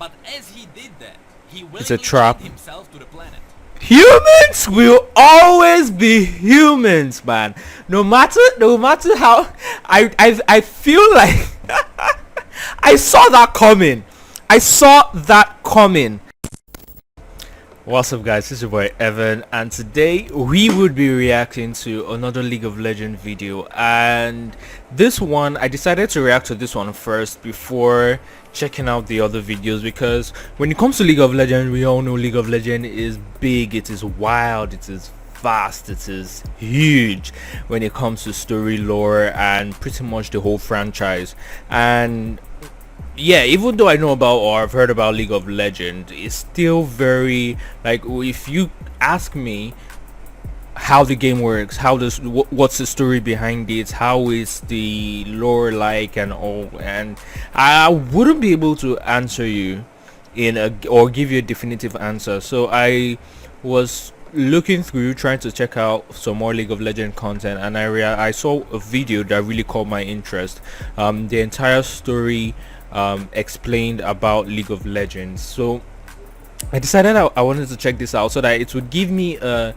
But as he did that, he It's a willingly trap. chained himself to the planet. Humans will always be humans, man. No matter how I feel like I saw that coming. I saw that coming. What's up, guys? This is your boy Evan, and today we would be reacting to another League of Legends video. And this one, I decided to react to this one first before checking out the other videos, because when it comes to League of Legends, we all know League of Legends is big, it is wild, it is vast, it is huge when it comes to story, lore, and pretty much the whole franchise. And yeah, even though I know about or I've heard about League of Legends, it's still very, like, if you ask me how the game works, how does what's the story behind it, how is the lore like, and all, and I wouldn't be able to answer you in a or give you a definitive answer. So I was looking through, trying to check out some more League of Legends content, and I saw a video that really caught my interest. The entire story explained about League of Legends. So I decided I wanted to check this out so that it would give me a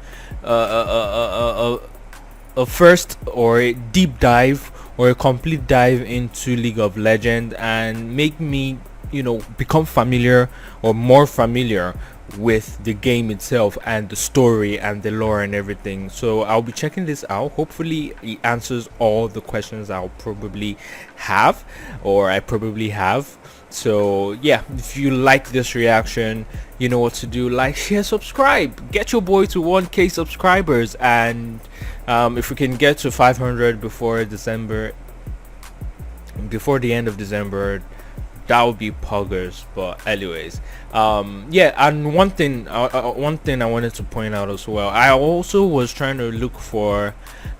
first or a deep dive or a complete dive into League of Legends, and make me, you know, become familiar or more familiar with the game itself and the story and the lore and everything. So I'll be checking this out. Hopefully it answers all the questions I'll probably have, or I probably have. So yeah, if you like this reaction, you know what to do: like, share, subscribe, get your boy to 1K subscribers, and if we can get to 500 before the end of December, that would be poggers. But anyways, yeah, and one thing I wanted to point out as well, I also was trying to look for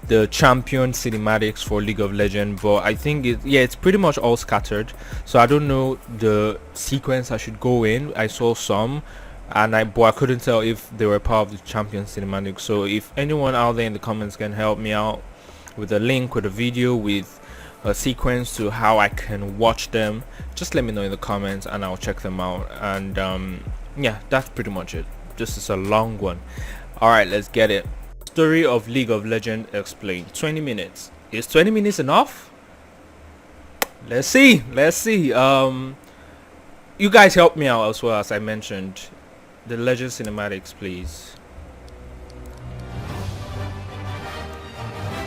the champion cinematics for League of Legends, but I think it's pretty much all scattered, so I don't know the sequence I should go in. I saw some, and I couldn't tell if they were part of the champion cinematics. So if anyone out there in the comments can help me out with a link, with a video, with a sequence to how I can watch them, just let me know in the comments and I'll check them out. And yeah, that's pretty much it. This is a long one. All right, let's get it. Story of League of Legends explained. 20 minutes. Is 20 minutes enough? Let's see. You guys help me out as well. As I mentioned, the Legend cinematics, please.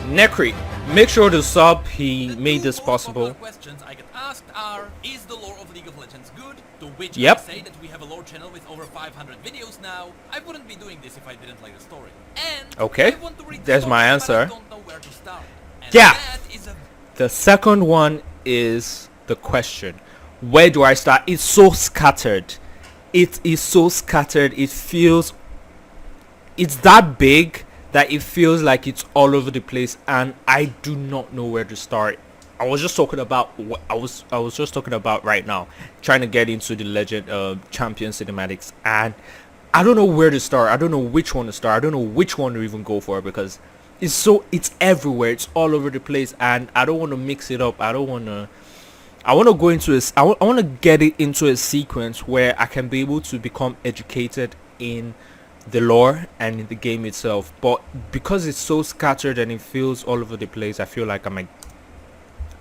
Necri, make sure to sub. He made this possible. Questions I get asked are: is the lore of League of Legends good? To which Yep. I say that we have a lore channel with over 500 videos now. I wouldn't be doing this if I didn't like the story. And Okay, I want to read the there's story, my but I answer. don't know where to start. And Yeah. that is a The second one is the question: where do I start? It's so scattered. It is so scattered. It feels, it's that big that it feels like it's all over the place, and I do not know where to start. I was just talking about what I was just talking about right now, trying to get into the Legend champion cinematics, and I don't know where to start. I don't know which one to start. I don't know which one to even go for, because it's everywhere. It's all over the place, and I don't want to mix it up. I want to go into this. I want to get it into a sequence where I can be able to become educated in the lore and in the game itself. But because it's so scattered and it feels all over the place, I feel like I might,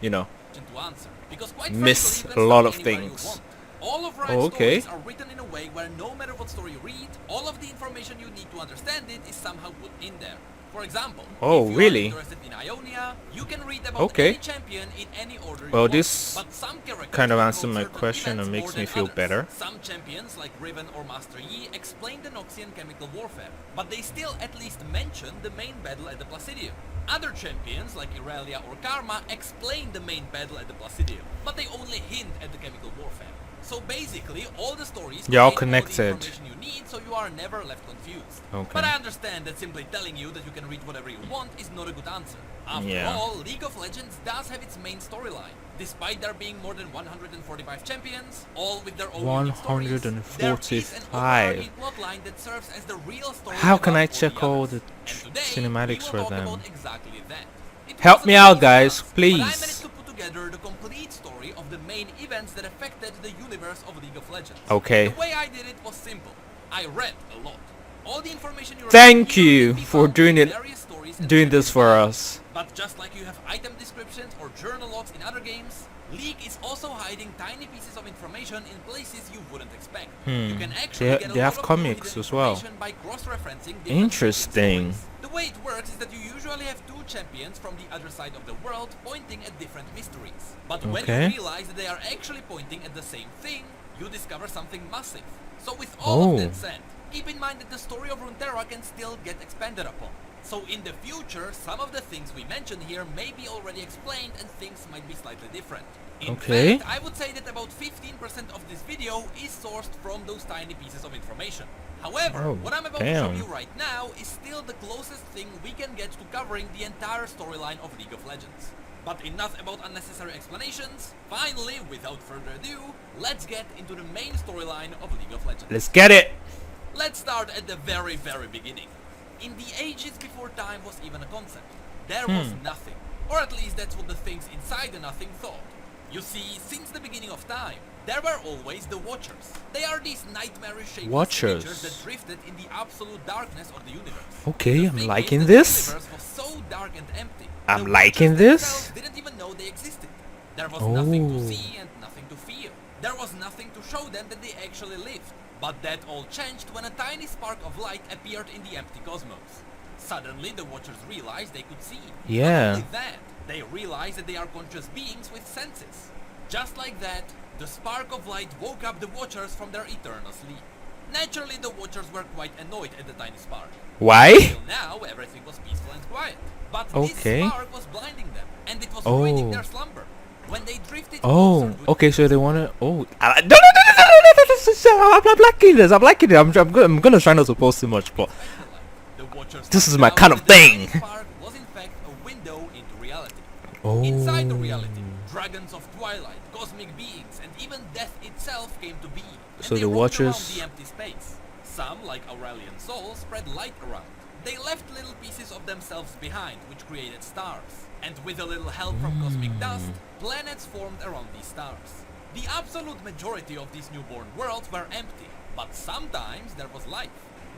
you know, to answer, because quite miss frankly, a you can lot start of anywhere you things. want. All of Riot's Okay. stories are written in a way where no matter what story you read, all of the information you need to understand it is somehow put in there. For example, Oh, if you really? are interested in Ionia, you can read about Okay. any champion in any order you Well, want. this But some characters kind of will answered go my certain question events and makes more me than feel others. better. Some champions like Riven or Master Yi explain the Noxian chemical warfare, but they still at least mention the main battle at the Placidium. Other champions like Irelia or Karma explain the main battle at the Placidium, but they only hint at the chemical warfare. So basically, all the stories They're all contain all the connected. information you need, so you are never left confused. Okay. But I understand that simply telling you that you can read whatever you want is not a good answer. After Yeah. all, League of Legends does have its main storyline. Despite there being more than 145 champions, all with their own unique stories, there is an 145. overarching plotline that serves as the real story. How can about I all check all others. the And today, cinematics we for will talk them? about exactly that. It Help wasn't me an out, easy guys, task, but I please. managed to put together together the complete story of the main events that affected the universe of League of Legends. Okay. The way I did it was simple. I read a lot. All the information you Thank you for doing this for us. But just like you have item descriptions or journal logs in other games, League is also hiding tiny pieces of information in places you wouldn't expect. You can actually get a They lot have of comics hidden as well. information by cross-referencing different Interesting. stories. The way it works is that you usually have two champions from the other side of the world pointing at different mysteries. But when Okay. you realize that they are actually pointing at the same thing, you discover something massive. So with all of that said, keep in mind that the story of Runeterra can still get expanded upon. So in the future, some of the things we mentioned here may be already explained and things might be slightly different. In fact, I would say that about 15% of this video is sourced from those tiny pieces of information. However, what I'm about to show you right now is still the closest thing we can get to covering the entire storyline of League of Legends. But enough about unnecessary explanations. Finally, without further ado, let's get into the main storyline of League of Legends. Let's get it. Let's start at the very beginning. In the ages before time was even a concept, there was nothing. Or at least that's what the things inside the nothing thought. You see, since the beginning of time, there were always the Watchers. They are these nightmarish shapeless creatures that drifted in the absolute darkness of the universe. Okay, The I'm thing liking is that this. The universe was so dark and empty. I'm The liking Watchers this. themselves didn't even know they existed. There was nothing to see and nothing to feel. There was nothing to show them that they actually lived. But that all changed when a tiny spark of light appeared in the empty cosmos. Suddenly the Watchers realized they could see. Yeah. Not only that, they realized that they are conscious beings with senses. Just like that, the spark of light woke up the Watchers from their eternal sleep. Naturally, the Watchers were quite annoyed at the tiny spark. Why? Until now, everything was peaceful and quiet. But this spark was blinding them, and it was ruining their slumber. When they drifted closer to okay, so they wanna. No, I'm liking this. I'm liking it. I'm gonna try not to post too much, but the Watchers this is found my out kind of that the thing. tiny spark was in fact a window into reality. Inside the reality, dragons of twilight, cosmic beings, and even death itself came to be. And So they the roamed around Watchers- the empty space. Some, like Aurelian souls, spread light around. They left little pieces of themselves behind, which created stars. And with a little help from cosmic dust, planets formed around these stars. The absolute majority of these newborn worlds were empty, but sometimes there was life.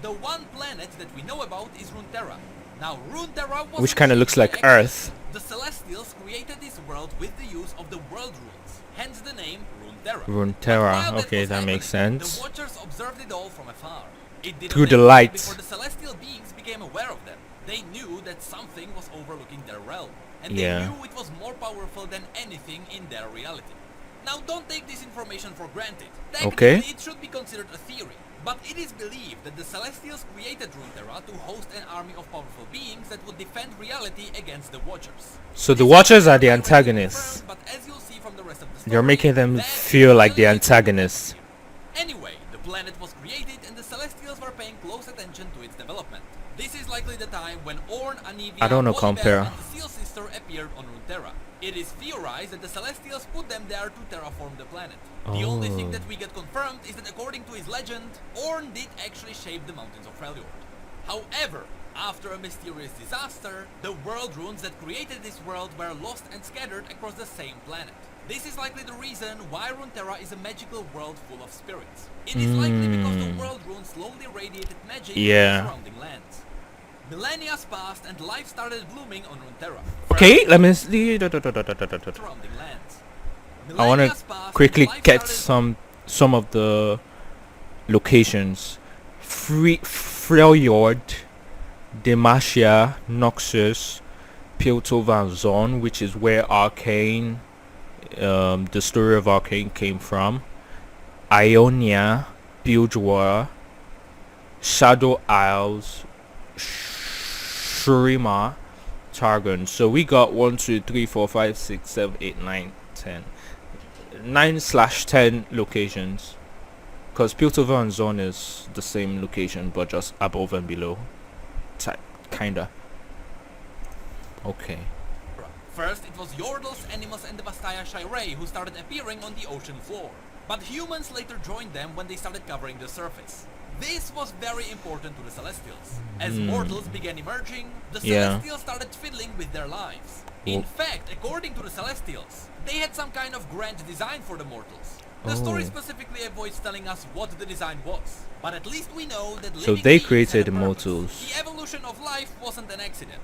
The one planet that we know about is Runeterra. Now Runeterra was Which kinda looks like Earth. The Celestials created this world with the use of the world runes, hence the name Runeterra. Runeterra, But while okay, was that makes happening, sense. The Watchers observed it all from afar. It didn't Through the take long light. before the celestial beings became aware of them. They knew that something was overlooking their realm, and Yeah. they knew it was more powerful than anything in their reality. Now don't take this information for granted. Technically, it should be considered a theory. But it is believed that the Celestials created Runeterra to host an army of powerful beings that would defend reality against the Watchers. So the This Watchers is are the not directly antagonists. confirmed, but as you'll see from the rest of the story, You're making them that feel is like the the antagonists. Anyway, the planet was created and the Celestials were paying close attention to its development. This is likely the time when Ornn, Anivia, I don't know, Volibear, compare. and the Seal Sister appeared on Runeterra. It is theorized that the Celestials put them there to terraform the planet. The only thing that we get confirmed is that according to his legend, Ornn did actually shape the mountains of Freljord. However, after a mysterious disaster, the world runes that created this world were lost and scattered across the same planet. This is likely the reason why Runeterra is a magical world full of spirits. It is likely because the world runes slowly radiated magic in the surrounding lands. Millennia passed and life started blooming on Runeterra. Okay, let me see. Surrounding lands. I want Millennia to passed quickly and life get started- some of the locations. Freljord, Demacia, Noxus, Piltover Zone, which is where Arcane, the story of Arcane came from. Ionia, Bilgewater, Shadow Isles, Shurima, Targon. So we got 1, 2, 3, 4, 5, 6, 7, 8, 9, 10. 9/10 locations. Because Piltover and Zone is the same location but just above and below. Kinda. Okay. First, it was Yordles, Animus, and the Vastaya Shirei who started appearing on the ocean floor. But humans later joined them when they started covering the surface. This was very important to the Celestials. As mortals began emerging, the Yeah. Celestials started fiddling with their lives. In fact, according to the Celestials, they had some kind of grand design for the mortals. The story specifically avoids telling us what the design was, but at least we know that So living they beings created had a purpose. mortals. The evolution of life wasn't an accident.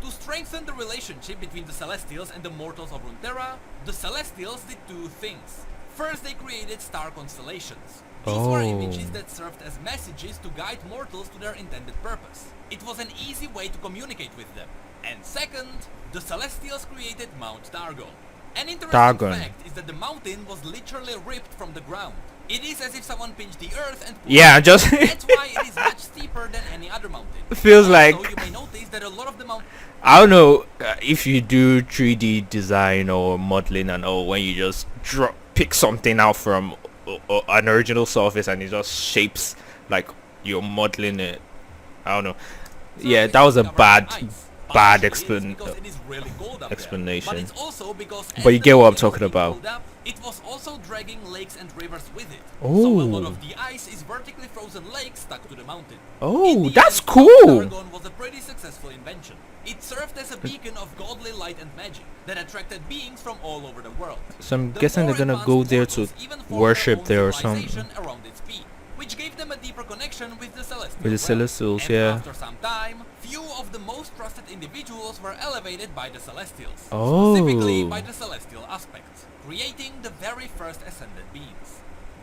To strengthen the relationship between the Celestials and the mortals of Runeterra, the Celestials did two things. First, they created star constellations. These were images that served as messages to guide mortals to their intended purpose. It was an easy way to communicate with them. And second, the Celestials created Mount Targon. An interesting Targon. fact is that the mountain was literally ripped from the ground. It is as if someone pinched the earth and pulled Yeah, it. just That's why it is much steeper than any other mountain. feels Also, like, you may notice that a lot of the mountain I don't know, if you do 3D design or modeling and all, when you just pick something out from an original surface and it just shapes like you're modeling it. I don't know. Yeah, that was a bad explanation. But it's also because But you as get the what I'm mountain was talking being about. pulled up, it was also dragging lakes and rivers with it. So a Oh. lot of the ice is vertically frozen lakes stuck to the mountain. Oh, In the that's end, cool. Targon was a pretty successful invention. It served as a beacon of godly light and magic that attracted beings from all over the world. So I'm The guessing they're more gonna go advanced there to mortals even formed worship their there own or something. civilization around its peak, which gave them a deeper connection with the Celestial With the realm. Celestials, And yeah. after some time, few of the most trusted individuals were elevated by the Celestials, Oh. specifically by the Celestial aspect, creating the very first ascended beings.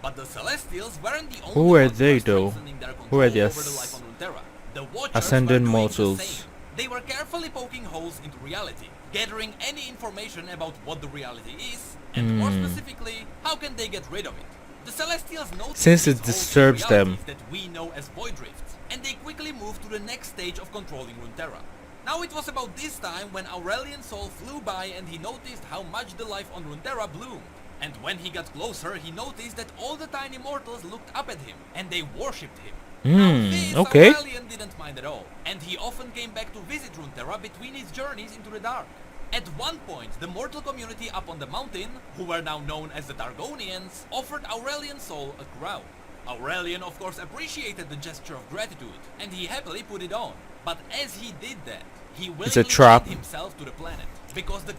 But the Celestials weren't the only Who were ones they, were though? strengthening their Who were control the over the life on Runeterra. The Watchers ascended were doing mortals? the same. They were carefully poking holes into reality, gathering any information about what the reality is, and more specifically, how can they get rid of it. The Celestials noticed Since it these holes in disturbs them. realities that we know as void rifts, and they quickly moved to the next stage of controlling Runeterra. Now it was about this time when Aurelian Sol flew by and he noticed how much the life on Runeterra bloomed. And when he got closer, he noticed that all the tiny mortals looked up at him, and they worshipped him. Now this okay. Aurelian didn't mind at all, and he often came back to visit Runeterra between his journeys into the dark. At one point, the mortal community up on the mountain, who were now known as the Targonians, offered Aurelian Sol a crown. Aurelian of course appreciated the gesture of gratitude, and he happily put it on. But as he did that, he willingly trap. chained himself to the planet, because the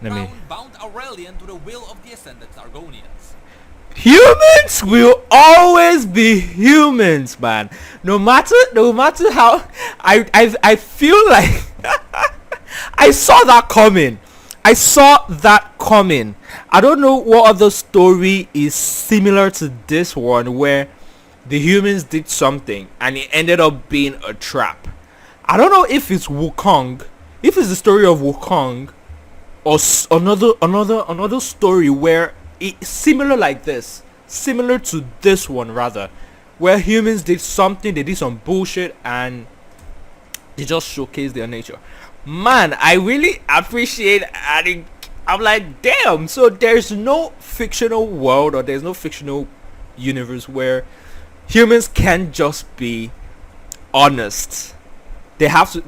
Let me. crown bound Aurelian to the will of the ascended Targonians. Humans will always be humans, man. No matter how I feel like I saw that coming. I saw that coming. I don't know what other story is similar to this one where the humans did something and it ended up being a trap. I don't know if it's Wukong, if it's the story of Wukong, or another story where it's similar like this, similar to this one rather, where humans did something, they did some bullshit and they just showcased their nature. Man, I really appreciate adding. I'm like, damn. So there's no fictional world or there's no fictional universe where humans can just be honest. They have to.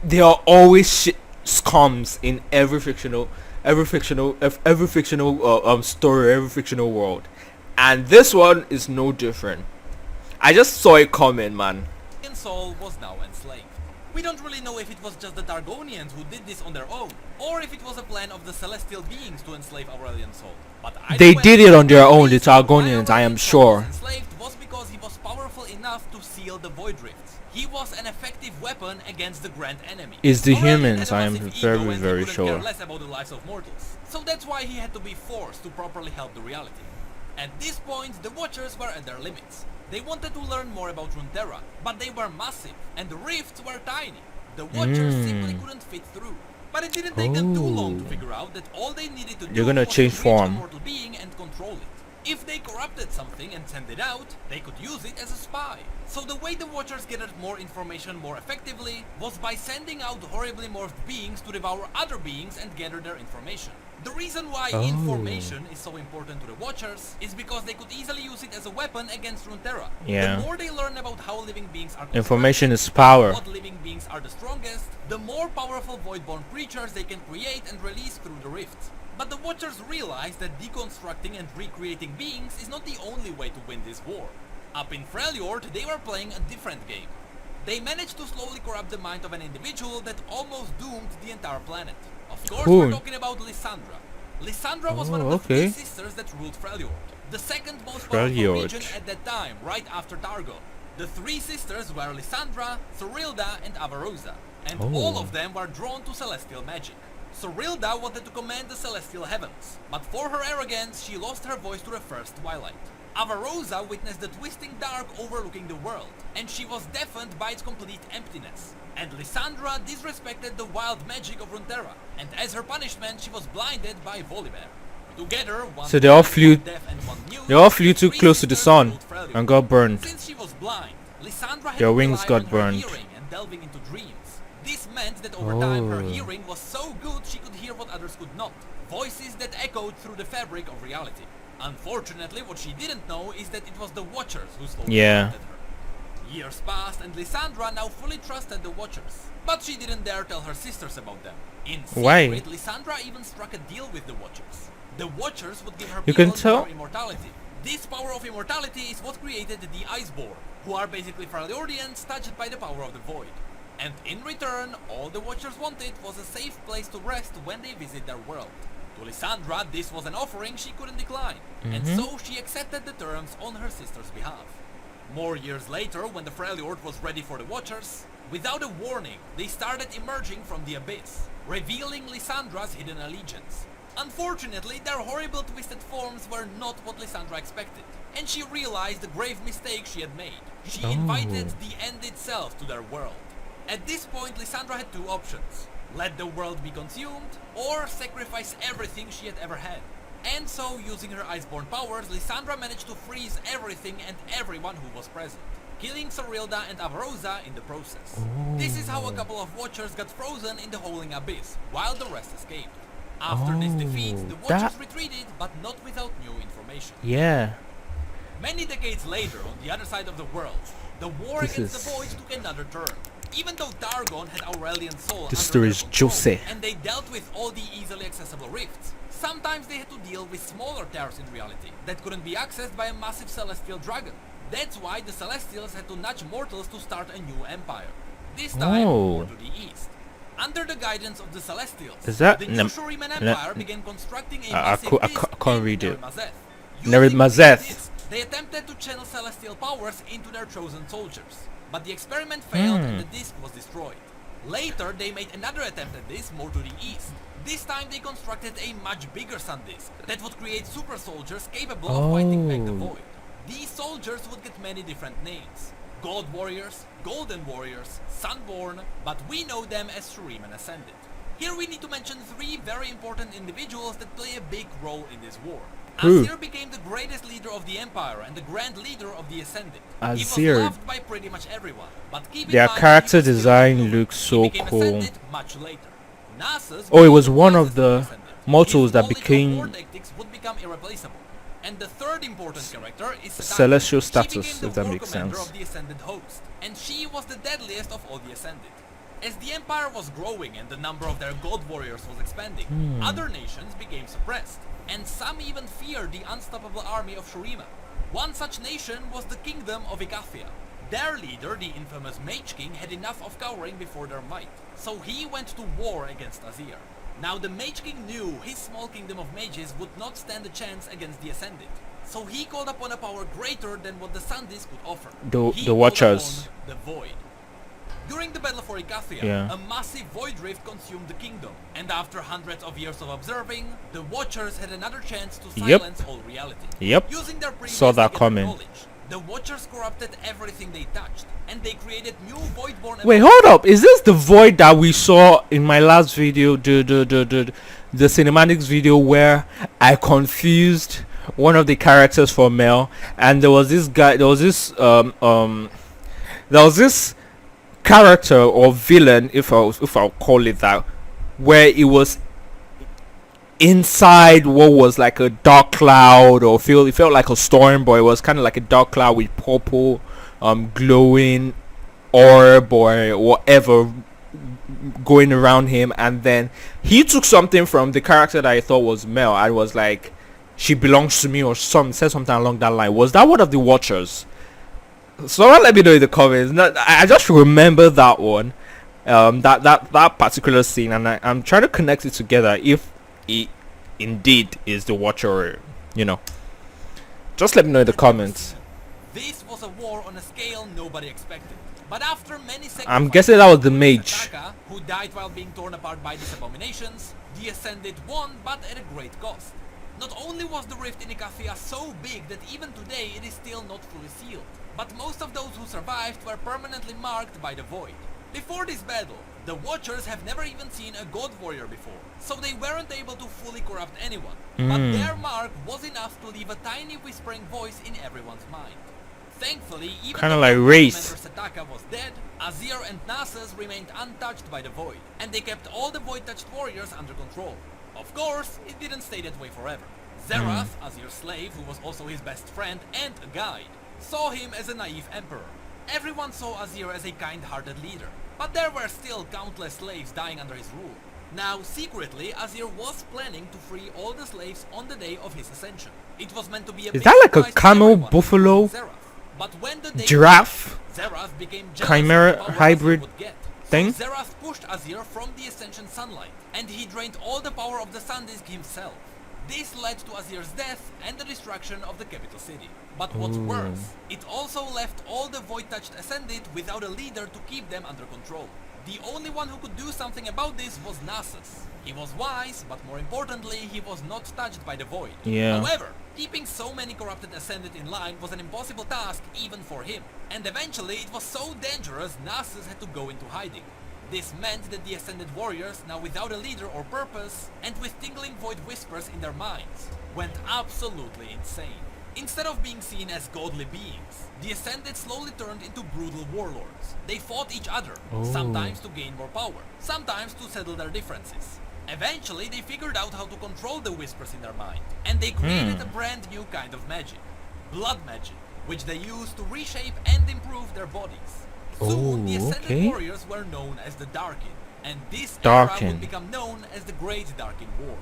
They are always shit scums in every fictional story, every fictional world, and this one is no different. I just saw it coming, man. Sol was now enslaved. We don't really know if it was just the Targonians who did this on their own, or if it was a plan of the celestial beings to enslave Aurelian Sol. But They did it on their own, the Targonians, I am sure. Enslaved was because he was powerful enough to seal the void rifts. He was an effective weapon against the grand enemy. It's the Aurelian humans, had a I am massive ego very, and he very couldn't sure. care less about the lives of mortals. So that's why he had to be forced to properly help the reality. At this point, the Watchers were at their limits. They wanted to learn more about Runeterra, but they were massive, and the rifts were tiny. The Watchers simply couldn't fit through. But it didn't take them too long to figure out that all they needed to do They're gonna was change to reach form. a mortal being and control it. If they corrupted something and sent it out, they could use it as a spy. So the way the Watchers gathered more information more effectively was by sending out horribly morphed beings to devour other beings and gather their information. The reason why information is so important to the Watchers is because they could easily use it as a weapon against Runeterra. Yeah. The more they learn about how living beings are Information constructed, is power. what living beings are the strongest, the more powerful voidborn creatures they can create and release through the rifts. But the Watchers realized that deconstructing and recreating beings is not the only way to win this war. Up in Freljord, they were playing a different game. They managed to slowly corrupt the mind of an individual that almost doomed the entire planet. Of course, we're talking about Lysandra. Lysandra was one of the three sisters that ruled Freljord, the second most powerful region at that time, right after Targon. The three sisters were Lysandra, Sorilda, and Avarosa, and all of them were drawn to celestial magic. Sorilda wanted to command the celestial heavens, but for her arrogance, she lost her voice to the first Twilight. Avarosa witnessed the twisting dark overlooking the world, and she was deafened by its complete emptiness. And Lysandra disrespected the wild magic of Runeterra, and as her punishment, she was blinded by Volibear. Together, one so they all flew. mute, They all flew too close to the sun and got burned. Since she was blind, Lysandra had Their to wings rely got on her burned. hearing and delving into dreams. This meant that over time her hearing was so good she could hear what others could not. Voices that echoed through the fabric of reality. Unfortunately, what she didn't know is that it was the Watchers who slowly corrupted her. Years passed and Lysandra now fully trusted the Watchers. But she didn't dare tell her sisters about them. In secret, Lysandra even struck a deal with the Watchers. The Watchers would give her more immortality. This power of immortality is what created the Iceborne, who are basically Freljordians touched by the power of the Void. And in return, all the Watchers wanted was a safe place to rest when they visit their world. To Lysandra, this was an offering she couldn't decline, and so she accepted the terms on her sister's behalf. More years later, when the Freljord was ready for the Watchers, without a warning, they started emerging from the abyss, revealing Lysandra's hidden allegiance. Unfortunately, their horrible twisted forms were not what Lysandra expected, and she realized the grave mistake she had made. She invited the end itself to their world. At this point, Lysandra had two options. Let the world be consumed, or sacrifice everything she had ever had. And so, using her Iceborne powers, Lysandra managed to freeze everything and everyone who was present, killing Sorilda and Avarosa in the process. This is how a couple of Watchers got frozen in the Howling Abyss, while the rest escaped. After this defeat, the Watchers retreated, but not without new information. Many decades later, on the other side of the world, the war against the Void took another turn. Even though Targon had Aurelian's soul under their control, and they dealt with all the easily accessible rifts, sometimes they had to deal with smaller tears in reality that couldn't be accessed by a massive celestial dragon. That's why the Celestials had to nudge mortals to start a new empire. This time, more to the east. Under the guidance of the Celestials, the new Shuriman Empire began constructing a massive disk. They attempted to channel celestial powers into their chosen soldiers, but the experiment failed and the disk was destroyed. Later, they made another attempt at this more to the east. This time they constructed a much bigger sun disk that would create super soldiers capable of fighting back the Void. These soldiers would get many different names. God Warriors, Golden Warriors, Sunborn, but we know them as Shuriman Ascended. Here we need to mention three very important individuals that play a big role in this war. Azir became the greatest leader of the Empire and the Grand Leader of the Ascended. He was loved by pretty much everyone, but keep in mind, character design looks so cool. Much later. Nasus it was one of the mortals that became would become irreplaceable. And the third important character is celestial She status, became the if that war makes commander sense. of the Ascended host, and she was the deadliest of all the Ascended. As the Empire was growing and the number of their god warriors was expanding, other nations became suppressed, and some even feared the unstoppable army of Shurima. One such nation was the Kingdom of Icathia. Their leader, the infamous Mage King, had enough of cowering before their might, so he went to war against Azir. Now the Mage King knew his small kingdom of mages would not stand a chance against the Ascended, so he called upon a power greater than what the Sun Disk could offer. The Watchers. The Void. During the battle for Icathia, a massive void rift consumed the kingdom, and after hundreds of years of observing, the Watchers had another chance to silence all reality. Using their previous knowledge, the Watchers corrupted everything they touched, and they created new Voidborn. Wait, hold up! Is this the Void that we saw in my last video, the cinematics video, where I confused one of the characters for Mel, and there was this guy, there was this character or villain, if I'll call it that, where it was inside what was like a dark cloud, or it felt like a storm, but it was kind of like a dark cloud with purple glowing orb or whatever going around him, and then he took something from the character that I thought was Mel. I was like, she belongs to me, or said something along that line. Was that one of the Watchers? Someone let me know in the comments. I just remember that one, that particular scene, and I'm trying to connect it together. If it indeed is the Watcher, just let me know in the comments. This was a war on a scale nobody expected. But after many I'm guessing that was the mage, Sataka, who died while being torn apart by these abominations, the Ascended won, but at a great cost. Not only was the rift in Icathia so big that even today it is still not fully sealed, but most of those who survived were permanently marked by the Void. Before this battle, the Watchers have never even seen a God Warrior before, so they weren't able to fully corrupt anyone. But their mark was enough to leave a tiny whispering voice in everyone's mind. Thankfully, even kind of though like Race. Sataka was dead, Azir and Nasus remained untouched by the Void, and they kept all the Void-touched warriors under control. Of course, it didn't stay that way forever. Zerath, Azir's slave, who was also his best friend and a guide, saw him as a naive emperor. Everyone saw Azir as a kind-hearted leader, but there were still countless slaves dying under his rule. Now, secretly, Azir was planning to free all the slaves on the day of his ascension. It was meant to be a Is that like a camel, buffalo, but when the day giraffe, Zerath became chimera hybrid thing? So Zerath pushed Azir from the ascension sunlight, and he drained all the power of the sun disk himself. This led to Azir's death and the destruction of the capital city. But what's worse, it also left all the Void-touched Ascended without a leader to keep them under control. The only one who could do something about this was Nasus. He was wise, but more importantly, he was not touched by the Void. Yeah. However, keeping so many corrupted Ascended in line was an impossible task even for him. And eventually, it was so dangerous, Nasus had to go into hiding. This meant that the Ascended warriors, now without a leader or purpose, and with tingling Void whispers in their minds, went absolutely insane. Instead of being seen as godly beings, the Ascended slowly turned into brutal warlords. They fought each other, sometimes to gain more power, sometimes to settle their differences. Eventually, they figured out how to control the whispers in their mind, and they created a brand new kind of magic, blood magic, which they used to reshape and improve their bodies. Soon, the Ascended warriors were known as the Darkin, and this era would become known as the Great Darkin War.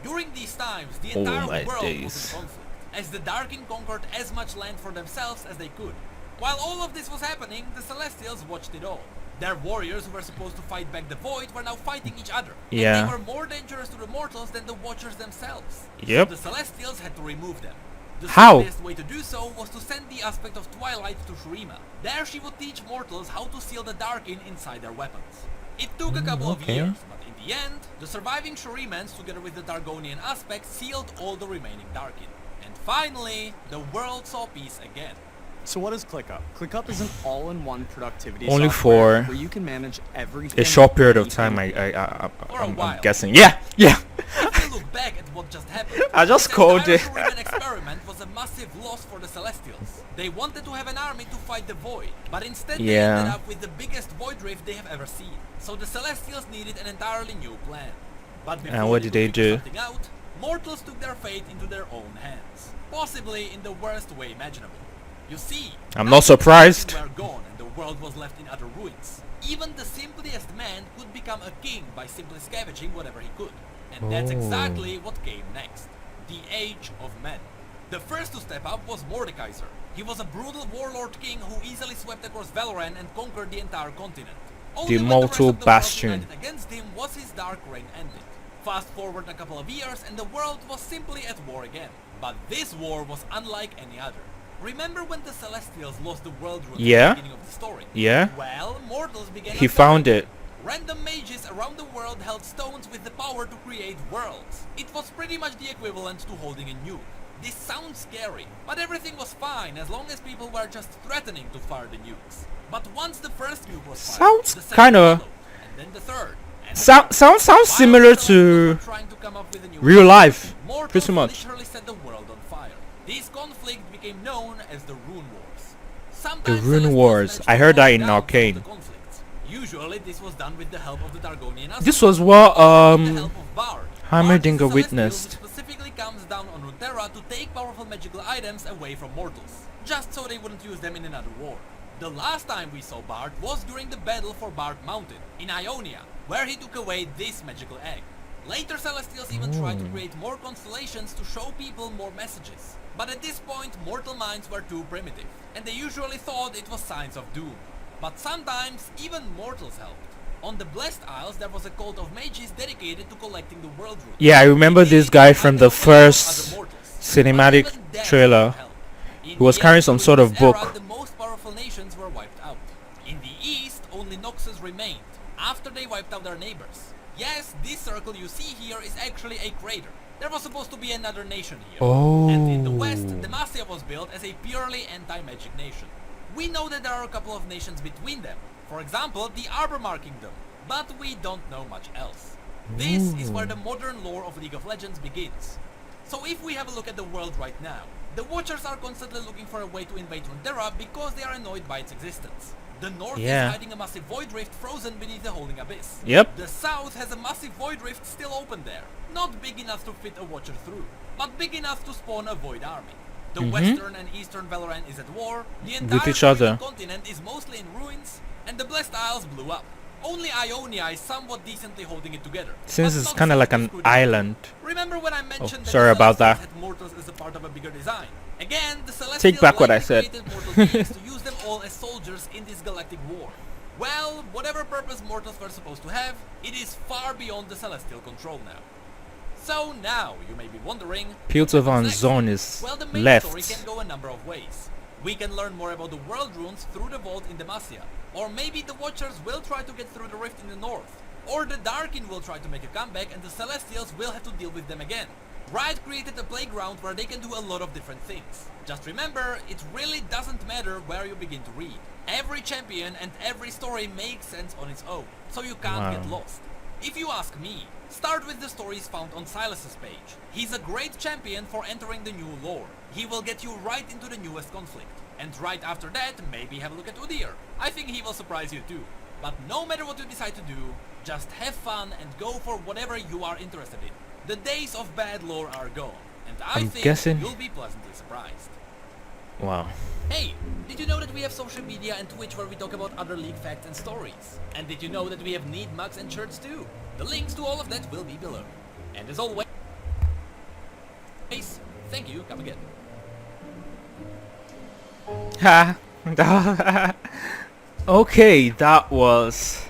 During these times, the entire world was in conflict, as the Darkin conquered as much land for themselves as they could. While all of this was happening, the Celestials watched it all. Their warriors who were supposed to fight back the Void were now fighting each other. And they were more dangerous to the mortals than the Watchers themselves. So the Celestials had to remove them. The simplest way to do so was to send the aspect of Twilight to Shurima. There she would teach mortals how to seal the Darkin inside their weapons. It took a couple of years, but in the end, the surviving Shurimans together with the Targonian aspect sealed all the remaining Darkin. And finally, the world saw peace again. So what is ClickUp? ClickUp is an all-in-one productivity Only software for where you can manage everything. a short period of time, I'm guessing. Yeah. If you look back at what just happened, I just called it. The Shuriman experiment was a massive loss for the Celestials. They wanted to have an army to fight the Void, but instead they ended up with the biggest Void Rift they have ever seen. So the Celestials needed an entirely new plan. But before and what did they do? something out, mortals took their fate into their own hands, possibly in the worst way imaginable. You see, I'm not surprised. were gone and the world was left in utter ruins. Even the simplest man could become a king by simply scavenging whatever he could. And that's exactly what came next. The Age of Men. The first to step up was Mordekaiser. He was a brutal warlord king who easily swept across Valoran and conquered the entire continent. Only The when the rest Mortal of the world Bastion. united against him was his dark reign ended. Fast forward a couple of years and the world was simply at war again. But this war was unlike any other. Remember when the Celestials lost the world root at the beginning of the story? Well, mortals began He found it. Random mages around the world held stones with the power to create worlds. It was pretty much the equivalent to holding a nuke. This sounds scary, but everything was fine as long as people were just threatening to fire the nukes. But once the first nuke was fired, Sounds the second kinda- followed, and then the third. And Sounds similar to trying to come up with a new real life, Mortals pretty much. literally set the world on fire. This conflict became known as the Rune Wars. The Sometimes Rune Celestials Wars. managed I to heard that hold in down some of Arcane. the conflicts. Usually this was done with the help of the Targonian aspect. This was what With the help of Bard. Heimerdinger Bard is a celestial witnessed. who specifically comes down on Runeterra to take powerful magical items away from mortals, just so they wouldn't use them in another war. The last time we saw Bard was during the battle for Bard Mountain in Ionia, where he took away this magical egg. Later Celestials even tried to create more constellations to show people more messages. But at this point mortal minds were too primitive, and they usually thought it was signs of doom. But sometimes even mortals helped. On the Blessed Isles there was a cult of mages dedicated to collecting the world roots. Yeah, I remember this guy from the first cinematic trailer. He was carrying some sort of book. The most powerful nations were wiped out. In the east, only Noxus remained, after they wiped out their neighbors. Yes, this circle you see here is actually a crater. There was supposed to be another nation here. And in the west, Demacia was built as a purely anti-magic nation. We know that there are a couple of nations between them. For example, the Arbormar Kingdom. But we don't know much else. This is where the modern lore of League of Legends begins. So if we have a look at the world right now, the Watchers are constantly looking for a way to invade Runeterra because they are annoyed by its existence. The north is hiding a massive void rift frozen beneath the holding abyss. The south has a massive void rift still open there. Not big enough to fit a Watcher through, but big enough to spawn a void army. The western and eastern Valorant is at war, the entire continent is mostly in ruins, and the Blessed Isles blew up. Only Ionia is somewhat decently holding it together. Since it's kind of like an island. Remember when I mentioned that sorry about that. had mortals as a part of a bigger design? Again, the Celestials Take back what I said. created mortal beings to use them all as soldiers in this galactic war. Well, whatever purpose mortals were supposed to have, it is far beyond the Celestial control now. So now, you may be wondering, Piltovan zone is well, the main left. story can go a number of ways. We can learn more about the world runes through the vault in Demacia. Or maybe the Watchers will try to get through the rift in the north. Or the Darkin will try to make a comeback and the Celestials will have to deal with them again. Riot created a playground where they can do a lot of different things. Just remember, it really doesn't matter where you begin to read. Every champion and every story makes sense on its own, so you can't get lost. If you ask me, start with the stories found on Silas's page. He's a great champion for entering the new lore. He will get you right into the newest conflict. And right after that, maybe have a look at Udyr. I think he will surprise you too. But no matter what you decide to do, just have fun and go for whatever you are interested in. The days of bad lore are gone, and I think you'll be pleasantly surprised. Wow. Hey, did you know that we have social media and Twitch where we talk about other League facts and stories? And did you know that we have neat mugs and shirts too? The links to all of that will be below. And as always, thank you, come again. Ha. Okay, that was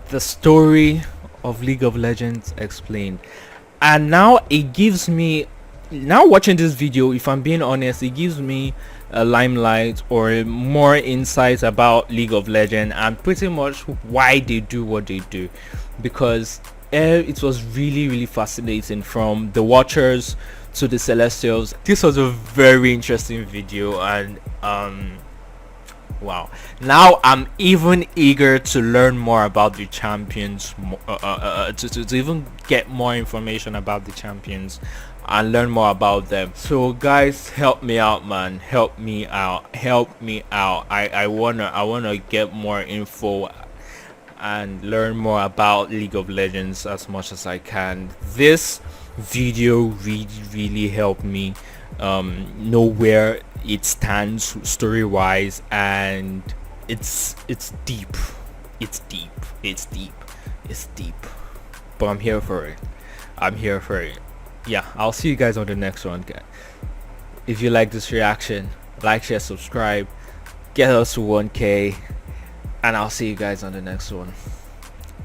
the story of League of Legends explained. And now it gives me, now watching this video, if I'm being honest, it gives me a limelight or more insights about League of Legends and pretty much why they do what they do, because it was really fascinating, from the Watchers to the Celestials. This was a very interesting video, and wow, now I'm even eager to learn more about the champions, to even get more information about the champions and learn more about them. So guys, help me out, man, help me out. I wanna get more info and learn more about League of Legends as much as I can. This video really helped me know where it stands story wise, and it's deep, but I'm here for it. Yeah, I'll see you guys on the next one, guys. If you like this reaction, like, share, subscribe, get us to 1K, and I'll see you guys on the next one.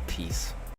Peace.